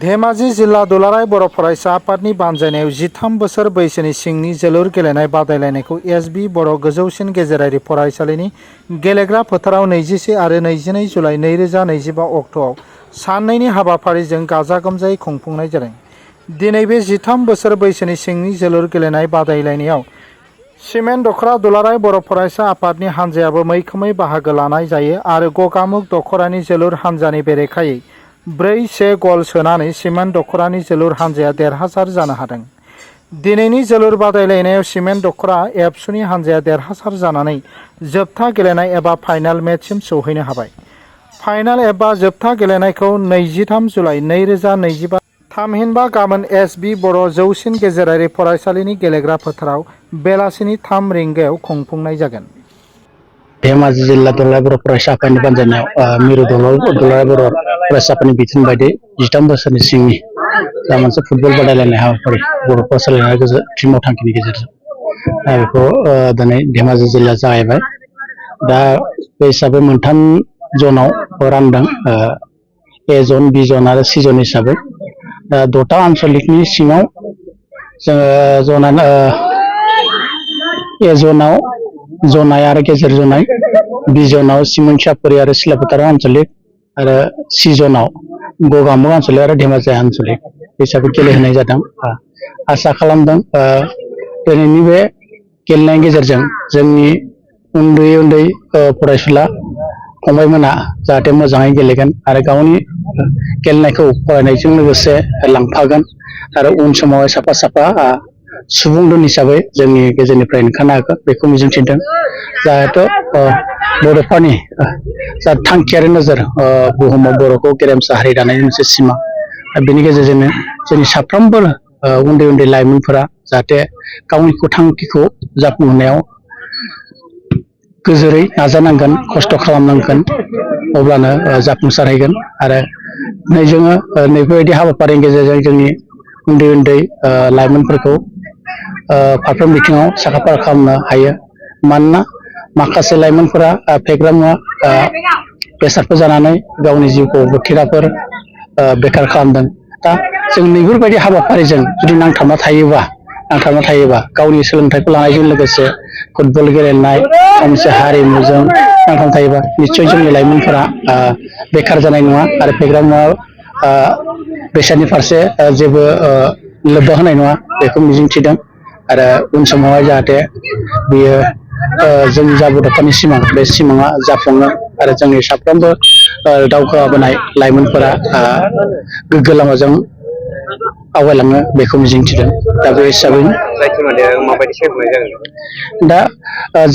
धेमाजि जिल्ला दुलाराय बर' फरायसा आफादनि बानजायनायाव 13 बोसोर बैसोनि सिंनि जोलुर गेलेनाय बादायलायनायखौ एसबि बर' गोजौसिन गेजेरारि फरायसालिनि गेलेग्रा फोथाराव 21 आरो 22 जुलाइ 2025 अक्ट'आव साननैनि हाबाफारिजों गाजा गोमजायै खुंफुंनाय जादों। दिनै बे 13 बोसोर बैसोनि सिंनि जोलुर गेलेनाय बादायलायनायाव सिमेन्ट दख'रा दुलाराय बर' फरायसा आफादनि हान्जायाबो मैखोमै बाहागो लानाय जायो आरो गगामुग दख'रानि जोलुर हान्जानि बेरेखायै 4-1 गल सोनानै सिमेन्ट दख'रानि जोलुर हान्जाया देरहासार जानो हादों। दिनैनि जोलुर बादायलायनायाव सिमेन्ट दख'रा एबसुनि हान्जाया देरहासार जानानै जोबथा गेलेनाय एबा फाइनाल मेचसिम सौहैनो हाबाय। फाइनाल एबा जोबथा गेलेनायखौ 23 जुलाइ 2025 थामहिनबा गाबोन एसबि बर' जौसिन गेजेरारि फरायसालिनि गेलेग्रा फोथाराव बेलासिनि 3 रिंगायाव खुंफुंनाय जागोन। धेमाजि जिल्ला दुलाराय बर' फरायसा आफादनि बानजायनायाव मिरु दुलाराय बर' फरायसा आफादनि बिथोन बायदि 13 बोसोरनि सिंनि जा मोनसे फुटबल बादायलायनाय हाबाफारि बर' फरायसालिनि थि मावथांखिनि गेजेरजों बेखौ दिनै धेमाजि जिल्लाया जागायबाय। दा बे हिसाबै मोनथाम जनाव रानदों, ए जन, बि जन आरो सि जन हिसाबै। 6टा आनसलिकनि सिङाव जोङो ए जनाव जनाय आरो गेजेर जनाय, बि जनाव सिमोन सापरि आरो सिलाफोथार आनसलिक आरो सि जनाव गगामुग आनसलिक आरो धेमाजि आनसलिक हिसाबै गेलेहोनाय जादों। आसा खालामदों दिनैनि बे गेलेनायनि गेजेरजों जोंनि उन्दै उन्दै फरायसुला फंबायमोना जाहाथे मोजाङै गेलेगोन आरो गावनि गेलेनायखौ फरायनायजों लोगोसे लांफागोन आरो उन समाव साफा साफा सुबुं हिसाबै जोंनि गेजेरनिफ्राय ओंखारनो हागोन बेखौ मिजिंथिदों। जाहाथे बर'फोरनि जा थांखियारि नोजोर बुहुमाव बर'खौ गेरेमसा हारि दानायनि मोनसे सिमां, बेनि गेजेरजोंनो जोंनि साफ्रोमबो उन्दै उन्दै लाइमोनफोरा जाहाथे गावनि थांखिखौ जाफुंहोनायाव गोजोरै नाजानांगोन, खस्थ' खालामनांगोन, अब्लानो जाफुंसारहैगोन। आरो जोङो नैबेबायदि हाबाफारिनि गेजेरजों जोंनि उन्दै उन्दै लाइमोनफोरखौ फारफ्रोम बिथिङाव साखा-फारा खालामनो हायो। मानोना माखासे लाइमोनफोरा फेग्रा मुवा बेसादफोर जानानै गावनि जिउखौ बथिराफोर बेखार खालामदों। दा जों नैफोरबायदि हाबाफारिजों जुदि नांथाबना थायोबा गावनि सोलोंथाइखौ लानायजों लोगोसे फुटबल गेलेनाय मोनसे हारिमुजों नांथाबना थायोबा निस्सय जोंनि लाइमोनफोरा बेखार जानाय नङा आरो फेग्रा मुवा बेसादनि फारसे जेबो लोब्बा होनाय नङा बेखौ मिजिंथिदों। आरो उन समावहाय जाहाथे बियो जोंनि जा बड'फानि सिमां, बे सिमाङा जाफुङो आरो जोंनि साफ्रोमबो दावगाबोनाय लाइमोनफोरा गोग्गो लामाजों आवगायलाङो बेखौ मिजिंथिदों। दा बे हिसाबैनो दा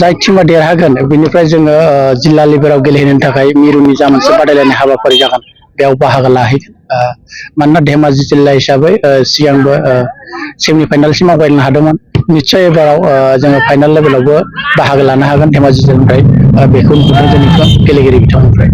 जाय टिमा देरहागोन बेनिफ्राय जोङो जिल्ला लेभेलाव गेलेहैनो थाखाय मिरुनि जा मोनसे बादायलायनाय हाबाफारि जागोन बेयाव बाहागो लाहैगोन। मानोना धेमाजि जिल्ला हिसाबै सिगांबो सेमि फाइनालसिम आवगायनो हादोंमोन। निस्सय एबाराव जोङो फाइनाल लेभेलावबो बाहागो लानो हागोन धेमाजि जिल्लानिफ्राय, बेखौ नुहुरदों जोंनि गेलेगिरि बिथांमोननिफ्राय।